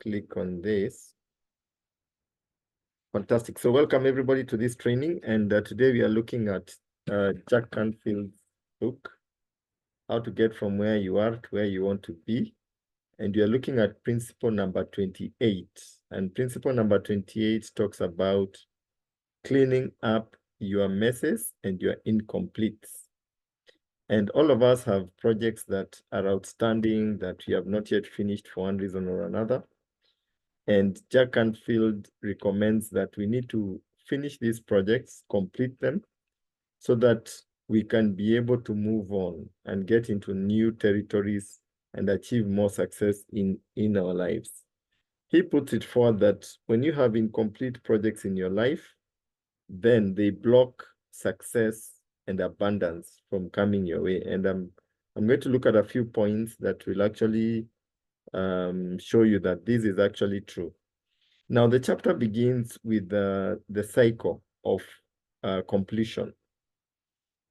click on this. Fantastic. So welcome everybody to this training. And today we are looking at Jack Canfield's book, How to Get From Where You Are to Where You Want to Be. And we are looking at principle number 28. And principle number 28 talks about cleaning up your messes and your incompletes. And all of us have projects that are outstanding that we have not yet finished for one reason or another. And Jack Canfield recommends that we need to finish these projects, complete them, so that we can be able to move on and get into new territories and achieve more success in our lives. He puts it forward that when you have incomplete projects in your life, then they block success and abundance from coming your way. And I'm going to look at a few points that will actually show you that this is actually true. Now, the chapter begins with the cycle of completion.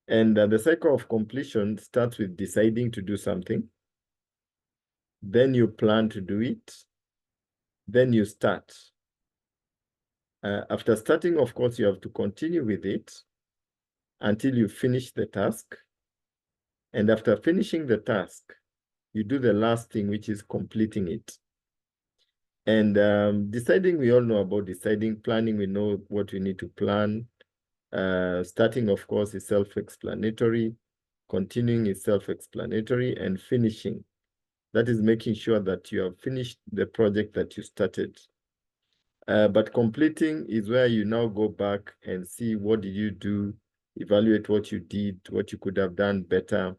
And the cycle of completion starts with deciding to do something. Then you plan to do it. Then you start. After starting, of course, you have to continue with it until you finish the task. And after finishing the task, you do the last thing, which is completing it. And deciding, we all know about deciding. Planning, we know what we need to plan. Starting, of course, is self-explanatory. Continuing is self-explanatory. And finishing, that is making sure that you have finished the project that you started. But completing is where you now go back and see what did you do, evaluate what you did, what you could have done better,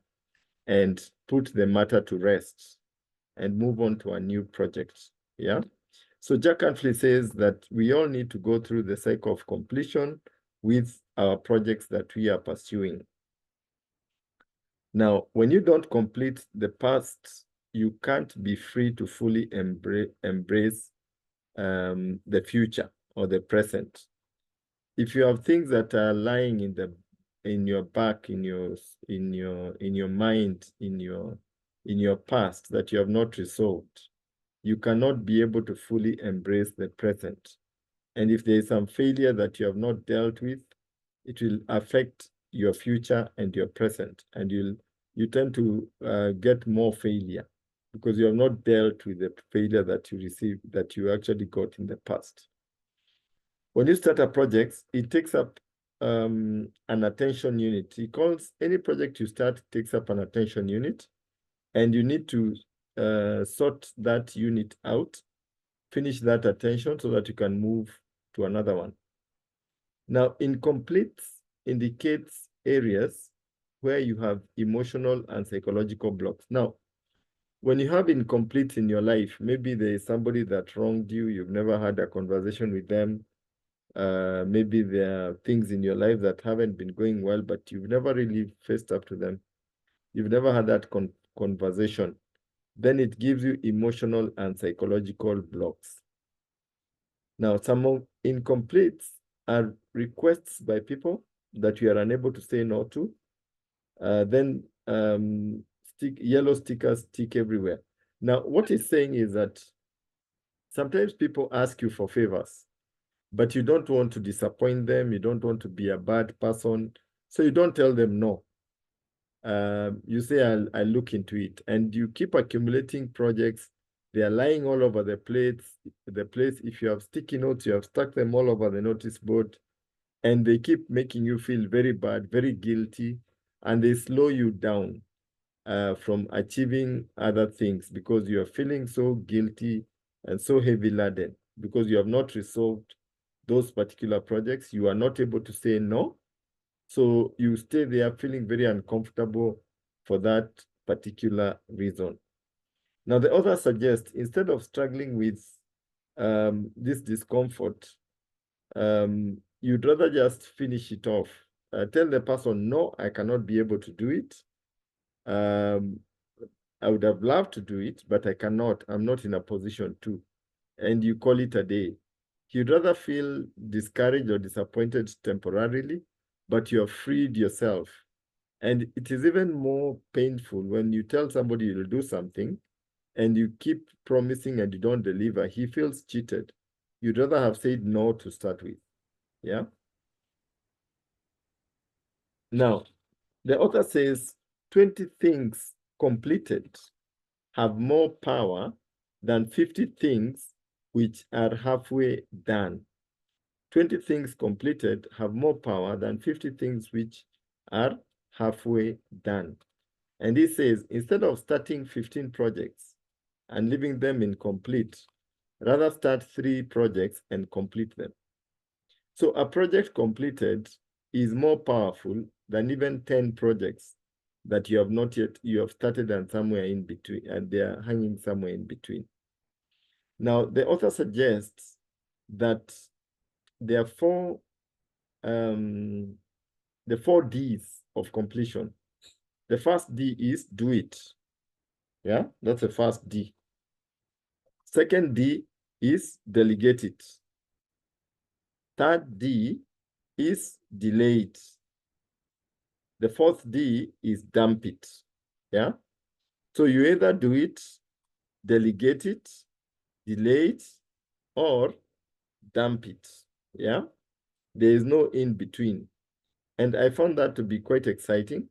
and put the matter to rest and move on to a new project. Yeah. So Jack Canfield says that we all need to go through the cycle of completion with our projects that we are pursuing. Now, when you don't complete the past, you can't be free to fully embrace the future or the present. If you have things that are lying in your back, in your mind, in your past that you have not resolved, you cannot be able to fully embrace the present. And if there is some failure that you have not dealt with, it will affect your future and your present, and you tend to get more failure because you have not dealt with the failure that you received, that you actually got in the past. When you start a project, it takes up an attention unit. He calls any project you start takes up an attention unit, and you need to sort that unit out, finish that attention so that you can move to another one. Now, incomplete indicates areas where you have emotional and psychological blocks. Now, when you have incomplete in your life, maybe there is somebody that wronged you, you've never had a conversation with them. Maybe there are things in your life that haven't been going well, but you've never really faced up to them. You've never had that conversation. Then it gives you emotional and psychological blocks. Now, some incompletes are requests by people that you are unable to say no to. Then yellow stickers stick everywhere. Now, what he's saying is that sometimes people ask you for favors, but you don't want to disappoint them. You don't want to be a bad person. So you don't tell them no. You say, I'll look into it. And you keep accumulating projects. They are lying all over the place. If you have sticky notes, you have stuck them all over the notice board. And they keep making you feel very bad, very guilty. And they slow you down from achieving other things because you are feeling so guilty and so heavy laden because you have not resolved those particular projects. You are not able to say no. So you stay there feeling very uncomfortable for that particular reason. Now, the author suggests instead of struggling with this discomfort, you'd rather just finish it off. Tell the person, no, I cannot be able to do it. I would have loved to do it, but I cannot. I'm not in a position to. And you call it a day. You'd rather feel discouraged or disappointed temporarily, but you have freed yourself. And it is even more painful when you tell somebody you'll do something, and you keep promising and you don't deliver, he feels cheated. You'd rather have said no to start with. Yeah. Now, the author says 20 things completed have more power than 50 things which are halfway done. 20 things completed have more power than 50 things which are halfway done. And he says, instead of starting 15 projects and leaving them incomplete, rather start 3 projects and complete them. So a project completed is more powerful than even 10 projects that you have not yet, you have started and somewhere in between, and they are hanging somewhere in between. Now, the author suggests that there are the 4 Ds of completion. The first D is do it. Yeah, that's the first D. Second D is delegate it. Third D is delay it. The fourth D is dump it. Yeah. So you either do it, delegate it, delay it, or dump it. Yeah. There is no in between. And I found that to be quite exciting,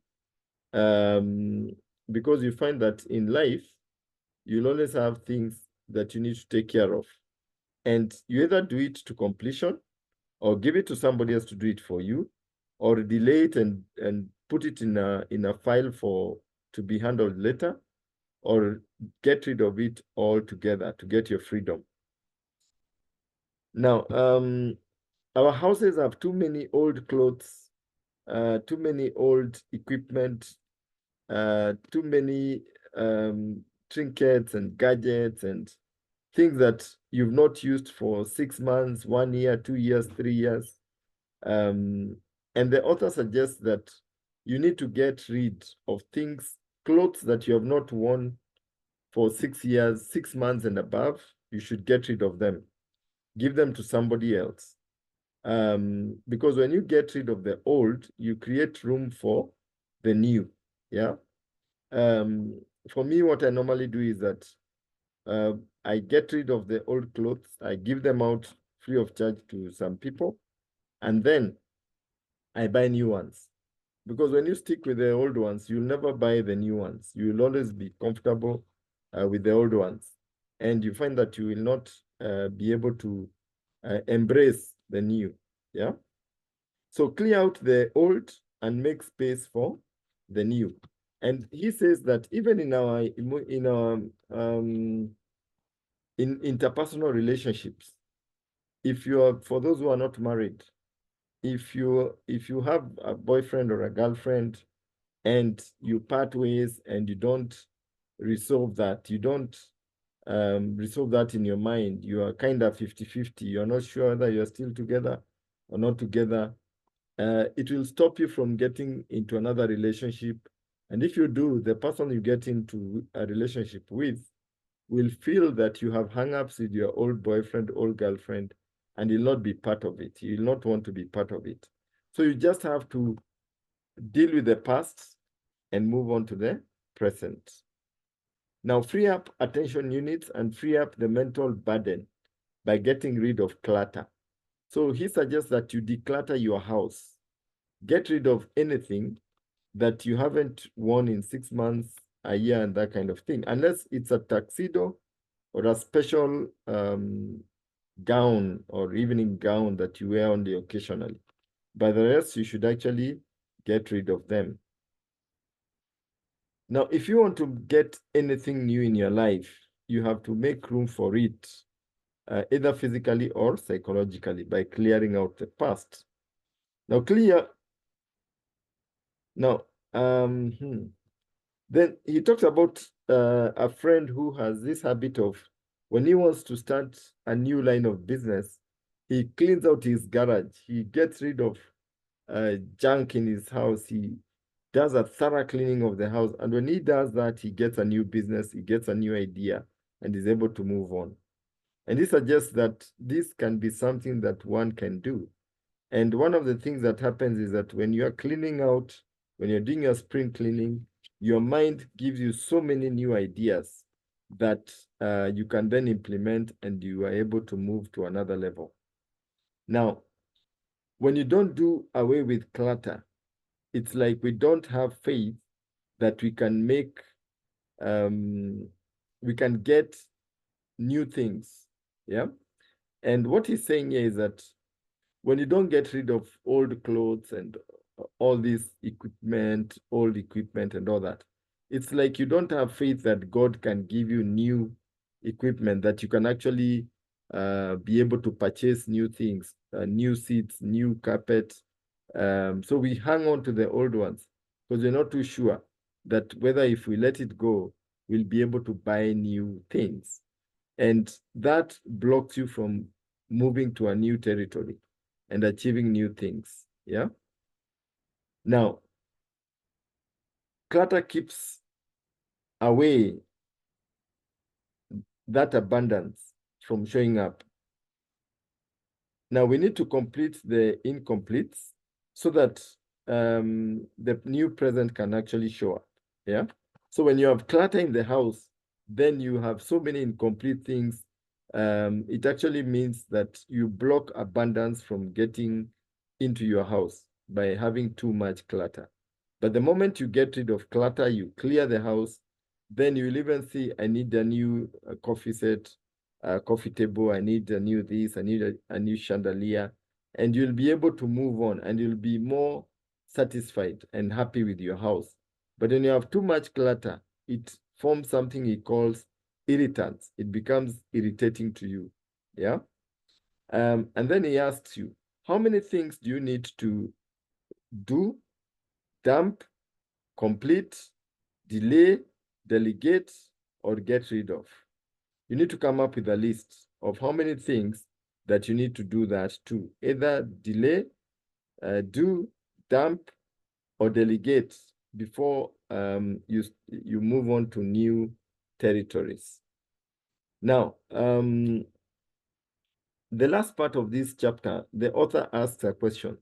because you find that in life, you'll always have things that you need to take care of. And you either do it to completion or give it to somebody else to do it for you, or delay it and put it in a file to be handled later, or get rid of it altogether to get your freedom. Now, our houses have too many old clothes, too many old equipment, too many trinkets and gadgets and things that you've not used for 6 months, 1 year, 2 years, 3 years. And the author suggests that you need to get rid of things, clothes that you have not worn for 6 years, 6 months and above. You should get rid of them. Give them to somebody else. Because when you get rid of the old, you create room for the new. Yeah. For me, what I normally do is that I get rid of the old clothes. I give them out free of charge to some people, and then I buy new ones. Because when you stick with the old ones, you'll never buy the new ones. You will always be comfortable with the old ones. And you find that you will not be able to embrace the new. Yeah. So clear out the old and make space for the new. And he says that even in our in interpersonal relationships, if you are, for those who are not married, if you have a boyfriend or a girlfriend and you part ways and you don't resolve that, you don't resolve that in your mind, you are kind of 50-50, you're not sure whether you're still together or not together, it will stop you from getting into another relationship. And if you do, the person you get into a relationship with will feel that you have hang-ups with your old boyfriend, old girlfriend, and you'll not be part of it. You'll not want to be part of it. So you just have to deal with the past and move on to the present. Now, free up attention units and free up the mental burden by getting rid of clutter. So he suggests that you declutter your house. Get rid of anything that you haven't worn in 6 months, a year, and that kind of thing, unless it's a tuxedo or a special gown or evening gown that you wear only occasionally. But the rest, you should actually get rid of them. Now, if you want to get anything new in your life, you have to make room for it, either physically or psychologically, by clearing out the past. Now, then he talks about a friend who has this habit of, when he wants to start a new line of business, he cleans out his garage. He gets rid of junk in his house. He does a thorough cleaning of the house. And when he does that, he gets a new business, he gets a new idea, and is able to move on. And he suggests that this can be something that one can do. And one of the things that happens is that when you're cleaning out, when you're doing your spring cleaning, your mind gives you so many new ideas that you can then implement, and you are able to move to another level. Now, when you don't do away with clutter, it's like we don't have faith that we can we can get new things. Yeah. And what he's saying here is that when you don't get rid of old clothes and all this equipment, old equipment and all that, it's like you don't have faith that God can give you new equipment, that you can actually be able to purchase new things, new seats, new carpet. So we hang on to the old ones because we're not too sure that whether if we let it go, we'll be able to buy new things. And that blocks you from moving to a new territory and achieving new things. Yeah. Now, clutter keeps away that abundance from showing up. Now, we need to complete the incompletes so that the new present can actually show up. Yeah. So when you have clutter in the house, then you have so many incomplete things. It actually means that you block abundance from getting into your house by having too much clutter. But the moment you get rid of clutter, you clear the house, then you'll even see, I need a new coffee set, coffee table, I need a new this, I need a new chandelier, and you'll be able to move on, and you'll be more satisfied and happy with your house. But when you have too much clutter, it forms something he calls irritants. It becomes irritating to you. Yeah. And then he asks you, how many things do you need to do, dump, complete, delay, delegate, or get rid of? You need to come up with a list of how many things that you need to do that to. Either delay, do, dump, or delegate before you move on to new territories. Now, the last part of this chapter, the author asks a question.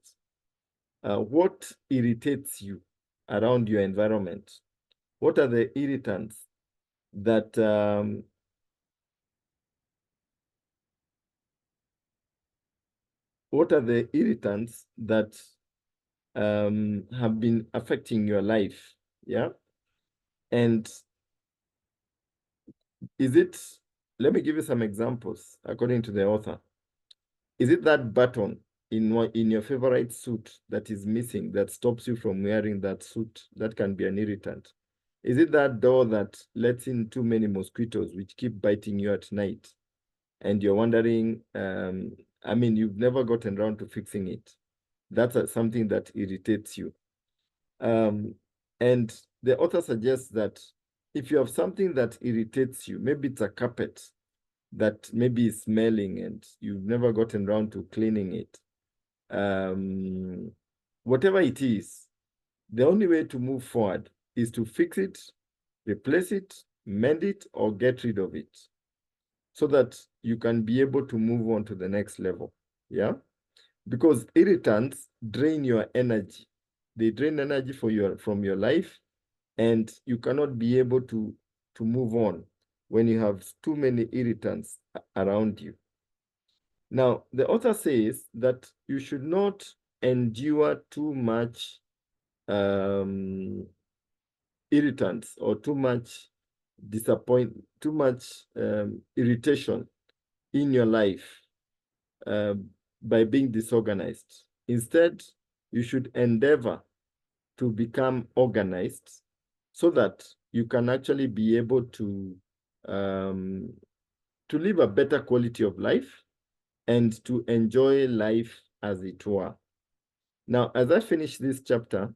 What irritates you around your environment? What are the irritants that have been affecting your life? Yeah. And is it, let me give you some examples according to the author. Is it that button in your favorite suit that is missing that stops you from wearing that suit? That can be an irritant. Is it that door that lets in too many mosquitoes which keep biting you at night? And you're wondering, I mean, you've never gotten around to fixing it. That's something that irritates you. And the author suggests that if you have something that irritates you, maybe it's a carpet that maybe is smelling and you've never gotten around to cleaning it. Whatever it is, the only way to move forward is to fix it, replace it, mend it, or get rid of it so that you can be able to move on to the next level. Yeah. Because irritants drain your energy. They drain energy from your life, and you cannot be able to move on when you have too many irritants around you. Now, the author says that you should not endure too much irritants or too much irritation in your life by being disorganized. Instead, you should endeavor to become organized so that you can actually be able to live a better quality of life and to enjoy life as it were. Now, as I finish this chapter,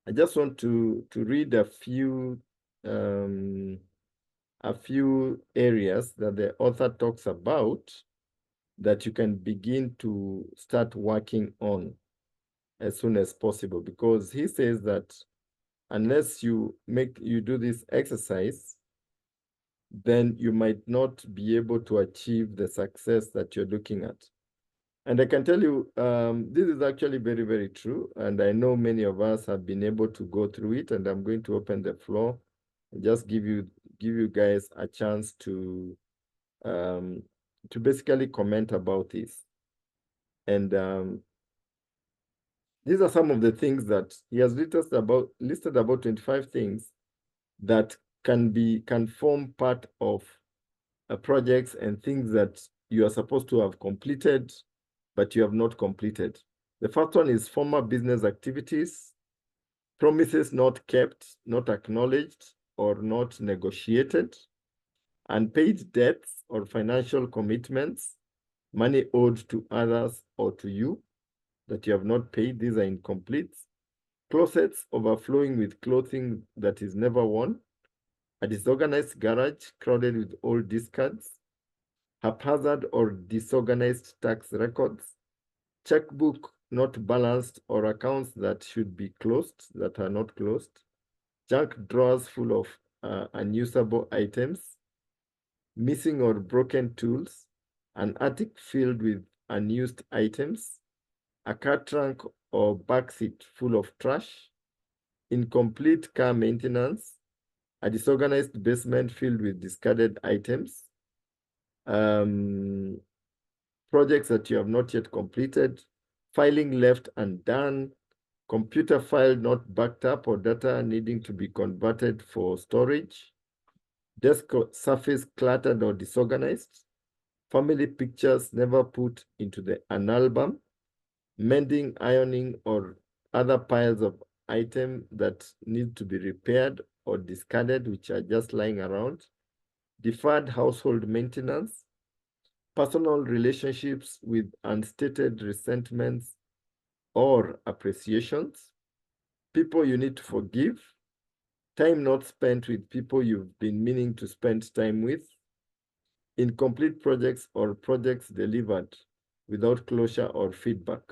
I just want to read a few areas that the author talks about that you can begin to start working on as soon as possible, because he says that unless you do this exercise, then you might not be able to achieve the success that you're looking at. And I can tell you, this is actually very, very true. And I know many of us have been able to go through it, and I'm going to open the floor just give you guys a chance to basically comment about this. And these are some of the things that he has listed about 25 things that can form part of projects and things that you are supposed to have completed, but you have not completed. The first one is former business activities, promises not kept, not acknowledged, or not negotiated, unpaid debts or financial commitments, money owed to others or to you that you have not paid. These are incomplete. Closets overflowing with clothing that is never worn, a disorganized garage crowded with old discards, haphazard or disorganized tax records, checkbook not balanced or accounts that should be closed that are not closed, junk drawers full of unusable items, missing or broken tools, an attic filled with unused items, a car trunk or backseat full of trash, incomplete car maintenance, a disorganized basement filled with discarded items, projects that you have not yet completed, filing left undone, computer file not backed up or data needing to be converted for storage, desk surface cluttered or disorganized, family pictures never put into an album, mending, ironing, or other piles of items that need to be repaired or discarded, which are just lying around, deferred household maintenance, personal relationships with unstated resentments or appreciations, people you need to forgive, time not spent with people you've been meaning to spend time with, incomplete projects or projects delivered without closure or feedback.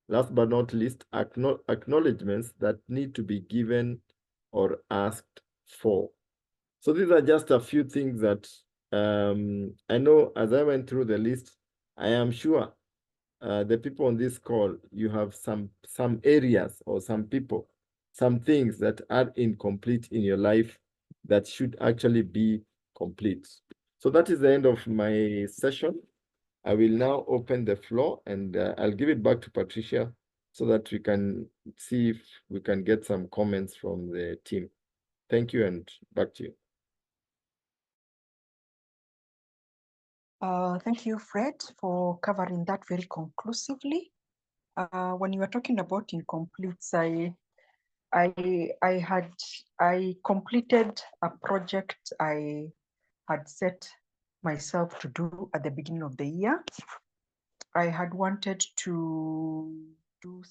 Last but not least, acknowledgements that need to be given or asked for. So these are just a few things that I know as I went through the list, I am sure the people on this call, you have some areas or some people, some things that are incomplete in your life that should actually be complete. So that is the end of my session. I will now open the floor and I'll give it back to Patricia so that we can see if we can get some comments from the team. Thank you, and back to you. Thank you, Fred, for covering that very conclusively. When you were talking about incompletes, I completed a project I had set myself to do at the beginning of the year. I had wanted to do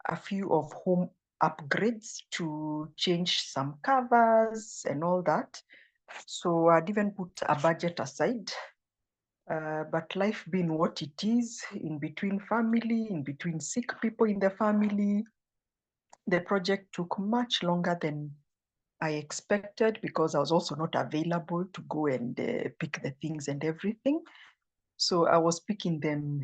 a few of home upgrades to change some covers and all that. So I'd even put a budget aside. But life being what it is, in between family, in between sick people in the family, the project took much longer than I expected because I was also not available to go and pick the things and everything. So I was picking them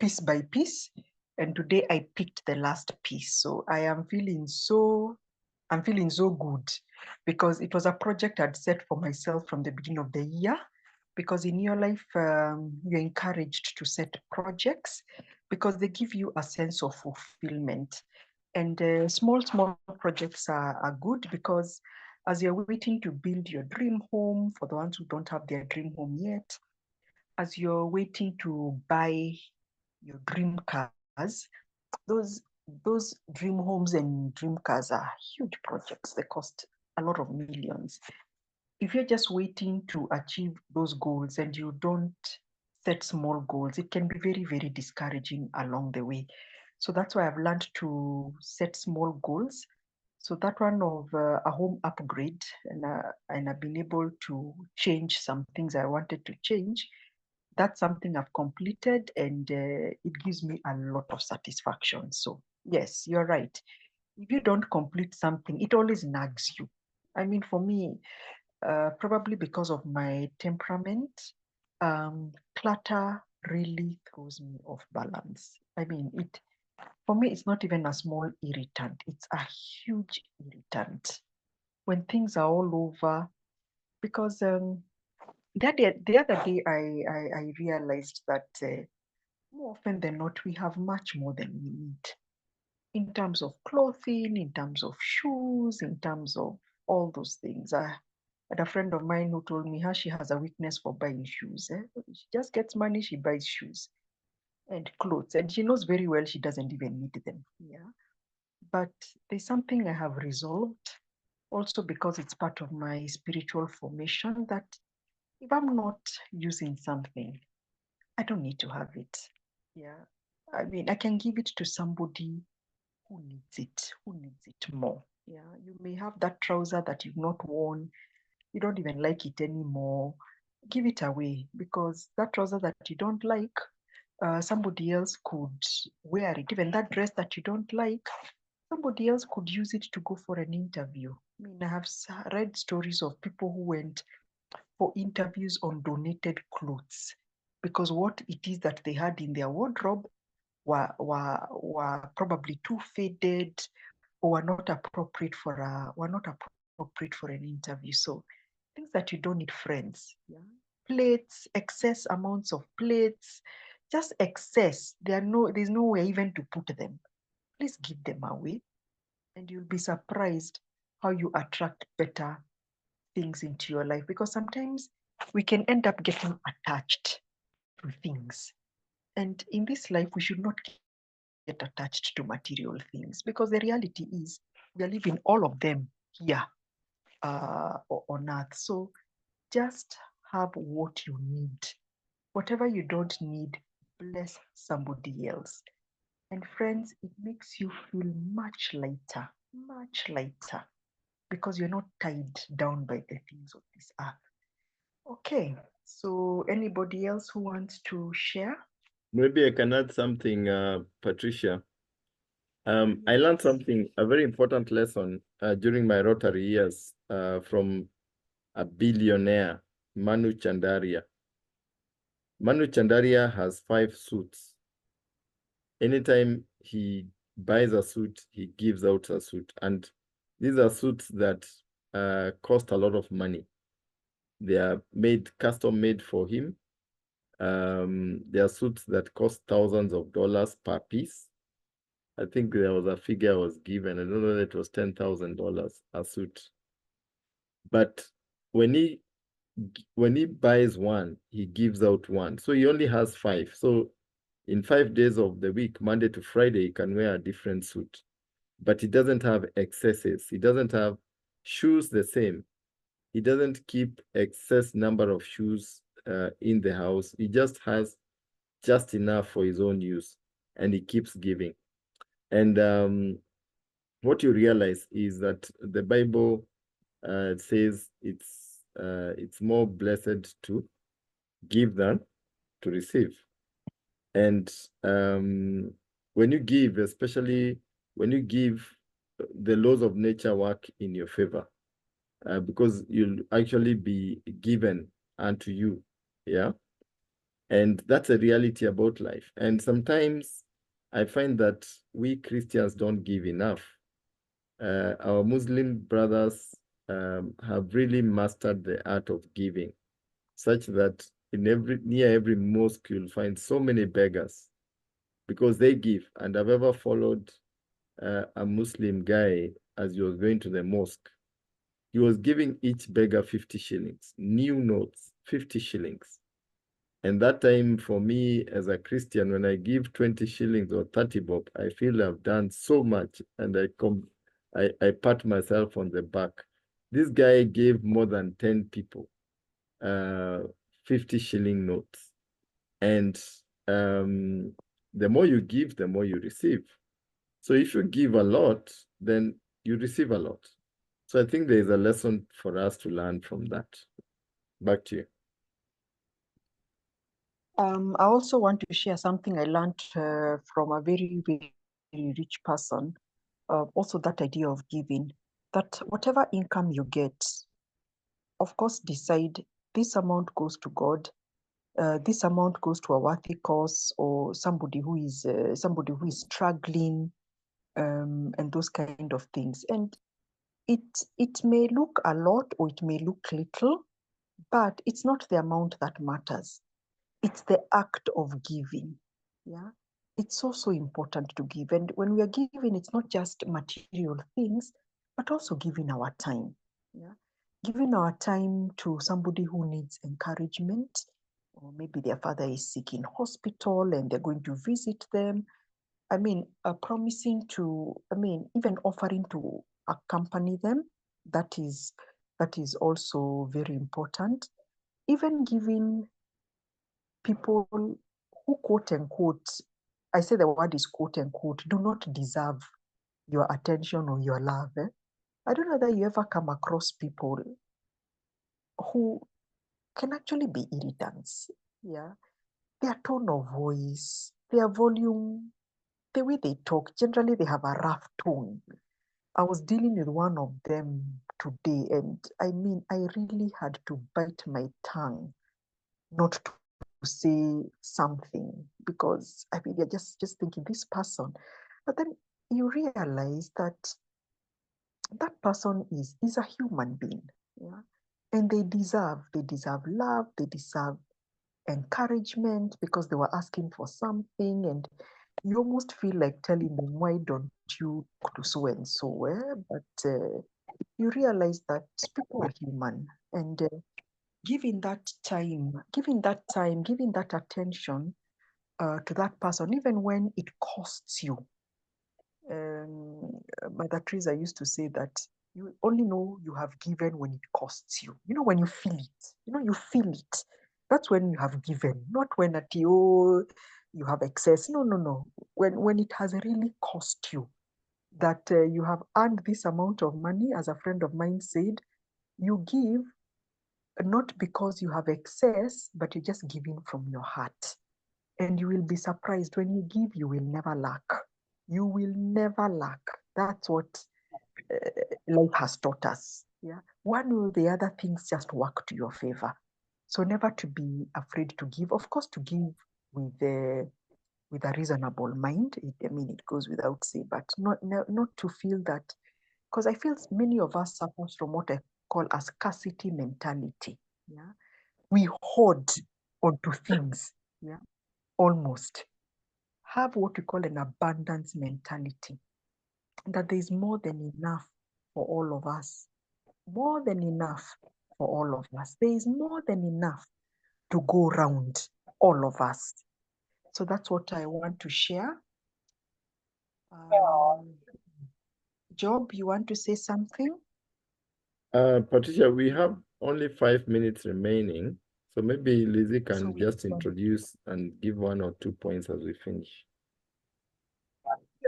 piece by piece. And today I picked the last piece. So I'm feeling so good because it was a project I'd set for myself from the beginning of the year. Because in your life, you're encouraged to set projects because they give you a sense of fulfillment. And small projects are good because as you're waiting to build your dream home, for the ones who don't have their dream home yet, as you're waiting to buy your dream cars, those dream homes and dream cars are huge projects. They cost a lot of millions. If you're just waiting to achieve those goals and you don't set small goals, it can be very, very discouraging along the way. So that's why I've learned to set small goals. So that one of a home upgrade, and I've been able to change some things I wanted to change. That's something I've completed, and it gives me a lot of satisfaction. So yes, you're right. If you don't complete something, it always nags you. I mean, for me, probably because of my temperament, clutter really throws me off balance. I mean, it for me, it's not even a small irritant; it's a huge irritant. when things are all over. Because the other day I realized that more often than not, we have much more than we need in terms of clothing, in terms of shoes, in terms of all those things. I had a friend of mine who told me how she has a weakness for buying shoes. She just gets money, she buys shoes and clothes, and she knows very well she doesn't even need them. Yeah. But there's something I have resolved also because it's part of my spiritual formation that if I'm not using something, I don't need to have it. Yeah. I mean, I can give it to somebody who needs it more. Yeah. You may have that trouser that you've not worn, you don't even like it anymore. Give it away because that trouser that you don't like, somebody else could wear it. Even that dress that you don't like, somebody else could use it to go for an interview. I mean, I have read stories of people who went for interviews on donated clothes because what it is that they had in their wardrobe were probably too faded or were not appropriate for an interview. So things that you don't need, friends. Yeah. Plates, excess amounts of plates, just excess. There's nowhere even to put them. Please give them away, and you'll be surprised how you attract better things into your life because sometimes we can end up getting attached to things. And in this life, we should not get attached to material things because the reality is we are living all of them here on earth. So just have what you need. Whatever you don't need, bless somebody else. And friends, it makes you feel much lighter, because you're not tied down by the things of this earth. Okay, so anybody else who wants to share? Maybe I can add something, Patricia. I learned Yes. something, a very important lesson during my Rotary years from a billionaire, Manu Chandaria. Manu Chandaria has 5 suits. Anytime he buys a suit, he gives out a suit. And these are suits that cost a lot of money. They are made, custom made for him. There are suits that cost thousands of dollars per piece. I think there was a figure I was given. I don't know that it was $10,000 a suit. But when he buys one, he gives out one. So he only has 5. So in 5 days of the week, Monday to Friday, he can wear a different suit. But he doesn't have excesses. He doesn't have shoes the same. He doesn't keep excess number of shoes in the house. He just has just enough for his own use, and he keeps giving. And what you realize is that the Bible says it's more blessed to give than to receive. And when you give, especially when you give, the laws of nature work in your favor, because you'll actually be given unto you. Yeah. And that's a reality about life. And sometimes I find that we Christians don't give enough. Our Muslim brothers have really mastered the art of giving, such that near every mosque you'll find so many beggars because they give. And I've ever followed a Muslim guy as he was going to the mosque. He was giving each beggar 50 shillings, new notes, 50 shillings. And that time for me as a Christian, when I give 20 shillings or 30 bob, I feel I've done so much, and I pat myself on the back. This guy gave more than 10 people 50 shilling notes. And the more you give, the more you receive. So if you give a lot, then you receive a lot. So I think there is a lesson for us to learn from that. Back to you. I also want to share something I learned from a very rich person. Also, that idea of giving, that whatever income you get, of course, decide this amount goes to God, this amount goes to a worthy cause, or somebody who is struggling, and those kind of things. And it may look a lot or it may look little, but it's not the amount that matters. It's the act of giving. Yeah. It's also important to give. And when we are giving, it's not just material things, but also giving our time. Yeah. Giving our time to somebody who needs encouragement, or maybe their father is sick in hospital and they're going to visit them. I mean, promising to, even offering to accompany them, that is also very important. Even giving people who quote unquote, I say the word is quote unquote, do not deserve your attention or your love. I don't know that you ever come across people who can actually be irritants. Yeah. Their tone of voice, their volume, the way they talk, generally they have a rough tone. I was dealing with one of them today, and I really had to bite my tongue not to say something because you're just thinking this person, but then you realize that that person is a human being, yeah, and they deserve love, they deserve encouragement because they were asking for something, and you almost feel like telling them, why don't you talk to so and so, but you realize that people are human, and giving that time, giving that attention to that person, even when it costs you. Mother Teresa used to say that you only know you have given when it costs you. You know, when you feel it. You know, you feel it. That's when you have given, not when at you have excess. No, no, no. When it has really cost you, that you have earned this amount of money, as a friend of mine said, you give not because you have excess, but you're just giving from your heart. And you will be surprised when you give, you will never lack. You will never lack. That's what life has taught us. Yeah. One or the other things just work to your favor. So never to be afraid to give. Of course, to give with a reasonable mind. It goes without say, but not to feel that, because I feel many of us suffer from what I call a scarcity mentality. Yeah. We hoard onto things. Yeah. Almost have what we call an abundance mentality, that there is more than enough for all of us. More than enough for all of us. There is more than enough to go round all of us. So that's what I want to share. Job, you want to say something? Patricia, we have only 5 minutes remaining. So maybe Lizzie can just introduce and give 1 or 2 points as we finish.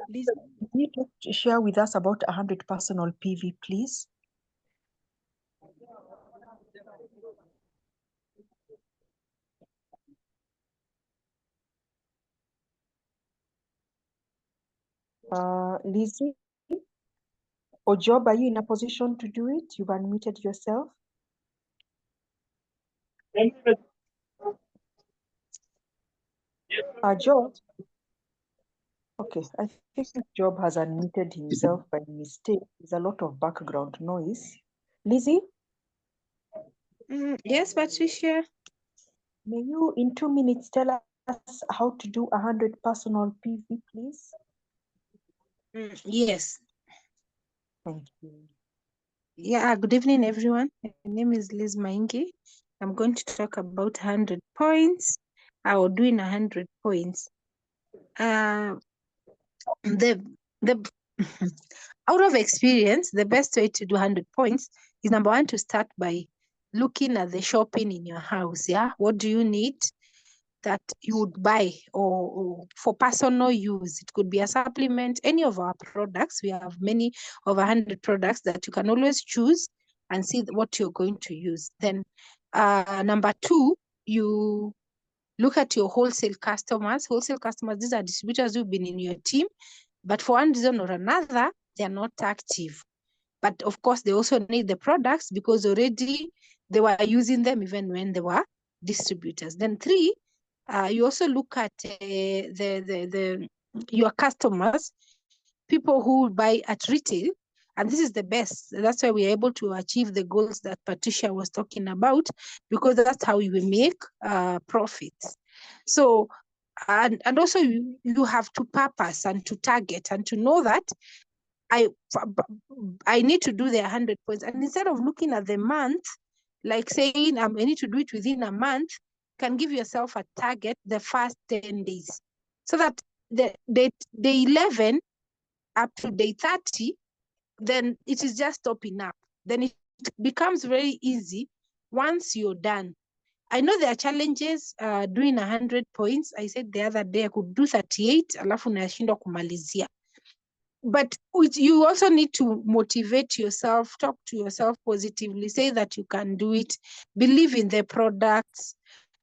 Lizzie, can you share with us about 100 personal PV, please? Lizzie or Job, are you in a position to do it? You've unmuted yourself. Job? Okay, I think Job has unmuted himself by mistake. There's a lot of background noise. Lizzie? Yes, Patricia. May you, in 2 minutes, tell us how to do 100 personal PV, please? Yes. Thank you. Yeah, good evening, everyone. My name is Liz Maingi. I'm going to talk about 100 points. Or doing 100 points. The out of experience, the best way to do 100 points is number one, to start by looking at the shopping in your house. Yeah, what do you need that you would buy or for personal use? It could be a supplement, any of our products. We have many over 100 products that you can always choose and see what you're going to use. Then number two, you look at your wholesale customers. Wholesale customers, these are distributors who've been in your team, but for one reason or another, they're not active. But of course, they also need the products because already they were using them even when they were distributors. Then three, you also look at your customers, people who buy at retail And this is the best. That's why we're able to achieve the goals that Patricia was talking about, because that's how we make profits. So, and also you have to purpose and to target and to know that I need to do the 100 points. And instead of looking at the month, like saying I need to do it within a month, can give yourself a target the first 10 days. So that the day 11 up to day 30, then it is just stopping up. Then it becomes very easy once you're done. I know there are challenges doing 100 points. I said the other day I could do 38, alafu nashindwa kumalizia. But you also need to motivate yourself, talk to yourself positively, say that you can do it, believe in the products,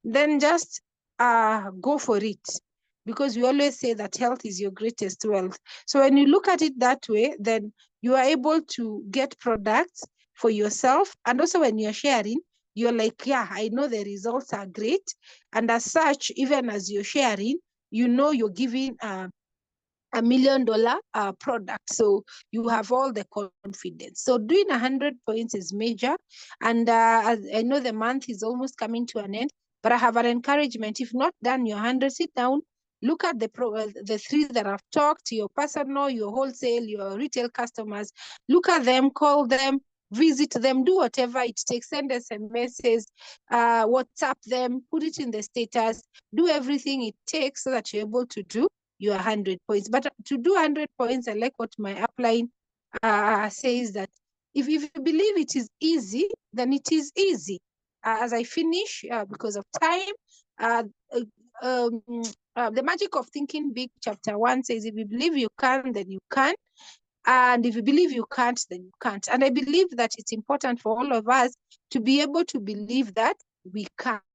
then just go for it. Because we always say that health is your greatest wealth. So when you look at it that way, then you are able to get products for yourself. And also when you're sharing, you're like, yeah, I know the results are great. And as such, even as you're sharing, you know you're giving $1 million product. So you have all the confidence. So doing 100 points is major. And I know the month is almost coming to an end, but I have an encouragement. If not done your 100, sit down, look at the three that I've talked, your personal, your wholesale, your retail customers, look at them, call them, visit them, do whatever it takes, send SMSs, WhatsApp them, put it in the status, do everything it takes so that you're able to do your 100 points. But to do 100 points, I like what my upline says, that if you believe it is easy, then it is easy. As I finish, because of time, the magic of thinking big, chapter 1 says, if you believe you can, then you can. And if you believe you can't, then you can't. And I believe that it's important for all of us to be able to believe that we can.